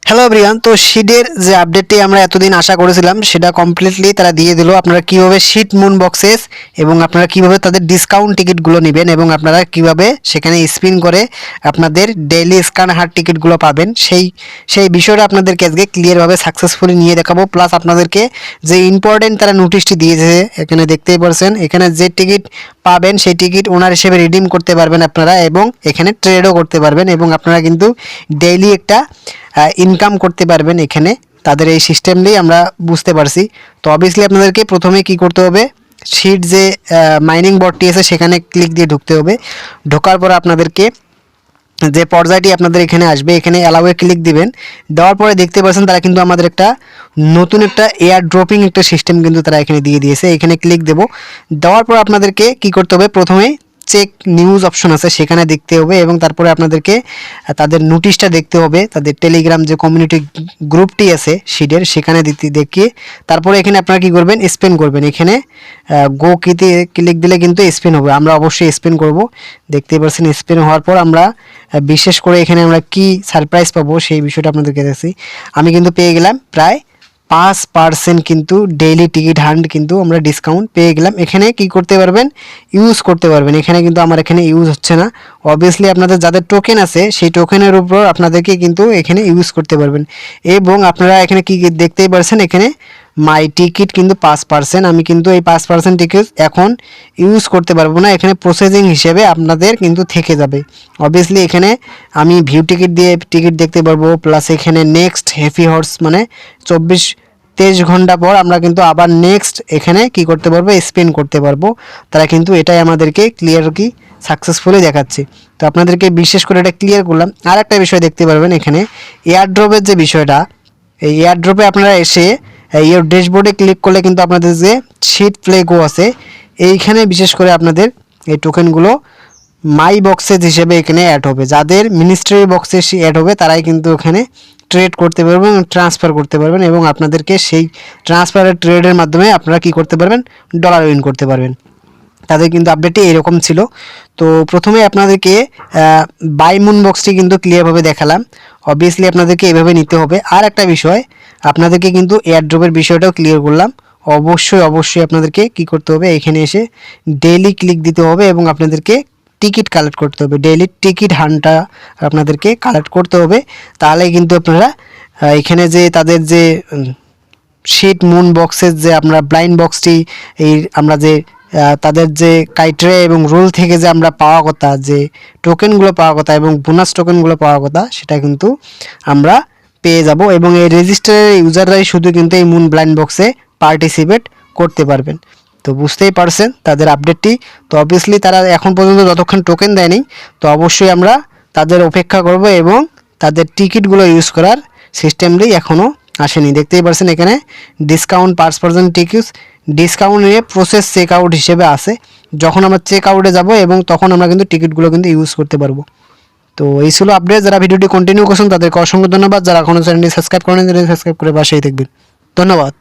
Hello everyone, তো শিটের যে আপডেটটি আমরা এতদিন আশা করেছিলাম সেটা কমপ্লিটলি তারা দিয়ে দিল। আপনারা কিভাবে শিট মুন বক্সেস এবং আপনারা কিভাবে তাদের ডিসকাউন্ট টিকিটগুলো নেবেন এবং আপনারা কিভাবে সেখানে স্পিন করে আপনাদের ডেইলি স্ক্যান হার্ট টিকিটগুলো পাবেন সেই বিষয়টা আপনাদেরকে আজকে ক্লিয়ারভাবে সাকসেসফুলি নিয়ে দেখাবো। প্লাস আপনাদেরকে যে ইম্পর্টেন্ট তারা নোটিশটি দিয়েছে এখানে দেখতেই পারছেন, এখানে যে টিকিট পাবেন সেই টিকিট ওনার হিসেবে রিডিম করতে পারবেন আপনারা এবং এখানে ট্রেডও করতে পারবেন এবং আপনারা কিন্তু ডেইলি একটা ইনকাম করতে পারবেন এখানে। তাদের এই সিস্টেমটাই আমরা বুঝতে পারছি। তো অবভিয়াসলি আপনাদেরকে প্রথমে কি করতে হবে, শিট যে মাইনিং বটটি আছে সেখানে ক্লিক দিয়ে ঢুকতে হবে। ঢোকার পর আপনাদেরকে যে পর্যায়টি আপনাদের এখানে আসবে এখানে অ্যালাউয়ে ক্লিক দিবেন। দেওয়ার পরে দেখতে পাচ্ছেন তারা কিন্তু আমাদের একটা নতুন একটা এয়ার ড্রপিং একটা সিস্টেম কিন্তু তারা এখানে দিয়ে দিয়েছে। এখানে ক্লিক দেব। দেওয়ার পর আপনাদেরকে কি করতে হবে, প্রথমে চেক নিউজ অপশন আছে সেখানে দেখতে হবে এবং তারপরে আপনাদেরকে তাদের নোটিশটা দেখতে হবে। তাদের টেলিগ্রাম যে কমিউনিটি গ্রুপটি আছে শিডের সেখানে দেখিয়ে তারপরে এখানে আপনারা কি করবেন, স্পেন করবেন। এখানে গো কিতে ক্লিক দিলে কিন্তু স্পেন হবে। আমরা অবশ্যই স্পেন করব। দেখতেই পাচ্ছেন স্পেন হওয়ার পর আমরা বিশেষ করে এখানে আমরা কি সারপ্রাইজ পাবো সেই বিষয়টা আপনাদেরকে দেখছি। আমি কিন্তু পেয়ে গেলাম প্রায় 5% কিন্তু ডেইলি টিকিট হান্ট কিন্তু আমরা ডিসকাউন্ট পেয়ে গেলাম। এখানে কি করতে পারবেন, ইউজ করতে পারবেন। এখানে কিন্তু আমার এখানে ইউজ হচ্ছে না। অবভিয়াসলি আপনাদের যাদের টোকেন আছে সেই টোকেনের উপর আপনাদেরকে কিন্তু এখানে ইউজ করতে পারবেন এবং আপনারা এখানে কি দেখতেই পারছেন, এখানে মাই টিকিট কিন্তু 5%। আমি কিন্তু এই 5% টিকিট এখন ইউজ করতে পারবো না, এখানে প্রসেসিং হিসেবে আপনাদের কিন্তু থেকে যাবে। অবভিয়াসলি এখানে আমি ভিউ টিকিট দিয়ে টিকিট দেখতে পারবো, প্লাস এখানে নেক্সট হ্যাপি হর্স মানে 23 ঘন্টা পর আমরা কিন্তু আবার নেক্সট এখানে কি করতে পারবো, স্পেন করতে পারবো। তারা কিন্তু এটাই আমাদেরকে ক্লিয়ার কি সাকসেসফুলি দেখাচ্ছে। তো আপনাদেরকে বিশেষ করে এটা ক্লিয়ার করলাম। আর একটা বিষয় দেখতে পারবেন এখানে এয়ারড্রপের যে বিষয়টা, এই এয়ারড্রপে আপনারা এসে এই ড্যাশবোর্ডে ক্লিক করলে কিন্তু আপনাদের যে শিট প্লে গো আছে এইখানে বিশেষ করে আপনাদের এই টোকেনগুলো মাই বক্সেস হিসেবে এখানে অ্যাড হবে। যাদের মিনিস্ট্রি বক্সে অ্যাড হবে তারাই কিন্তু এখানে ট্রেড করতে পারবেন এবং ট্রান্সফার করতে পারবেন এবং আপনাদেরকে সেই ট্রান্সফারের ট্রেডের মাধ্যমে আপনারা কি করতে পারবেন, ডলার উইন করতে পারবেন। তাদের কিন্তু আপডেটটি এরকম ছিল। তো প্রথমে আপনাদেরকে বাই মুন বক্সটি কিন্তু ক্লিয়ারভাবে দেখালাম। অবভিয়াসলি আপনাদেরকে এভাবে নিতে হবে। আর একটা বিষয় আপনাদেরকে কিন্তু এয়ারড্রপের বিষয়টাও ক্লিয়ার করলাম। অবশ্যই আপনাদেরকে কি করতে হবে, এখানে এসে ডেইলি ক্লিক দিতে হবে এবং আপনাদেরকে টিকিট কালেক্ট করতে হবে। ডেইলি টিকিট হান্টটা আপনাদেরকে কালেক্ট করতে হবে। তাহলে কিন্তু আপনারা এখানে যে তাদের যে শিট মুন বক্সের যে আমরা ব্লাইন্ড বক্সটি এই আমরা যে তাদের যে ক্রাইটেরিয়া এবং রুল থেকে যে আমরা পাওয়া কথা, যে টোকেনগুলো পাওয়া কথা এবং বোনাস টোকেনগুলো পাওয়া কথা সেটা কিন্তু আমরা পেয়ে যাব এবং এই রেজিস্টারের ইউজাররাই শুধু কিন্তু এই মুন ব্লাইন্ড বক্সে পার্টিসিপেট করতে পারবেন। তো বুঝতেই পারছেন তাদের আপডেটটি। তো অবভিয়াসলি তারা এখন পর্যন্ত যতক্ষণ টোকেন দেয়নি, তো অবশ্যই আমরা তাদের অপেক্ষা করব এবং তাদের টিকিটগুলো ইউজ করার সিস্টেমটি এখনও আসেনি। দেখতেই পারছেন এখানে ডিসকাউন্ট 5% টিকিট ডিসকাউন্ট নিয়ে প্রসেস চেক আউট হিসেবে আসে। যখন আমরা চেক আউটে যাব এবং তখন আমরা কিন্তু টিকিটগুলো কিন্তু ইউজ করতে পারবো। তো এই ছিল আপডেট। যারা ভিডিওটি কন্টিনিউ করছেন তাদেরকে অসংখ্য ধন্যবাদ। যারা এখনও চ্যানেলটি সাবস্ক্রাইব করেন সাবস্ক্রাইব করে পাশেই থাকবেন। ধন্যবাদ।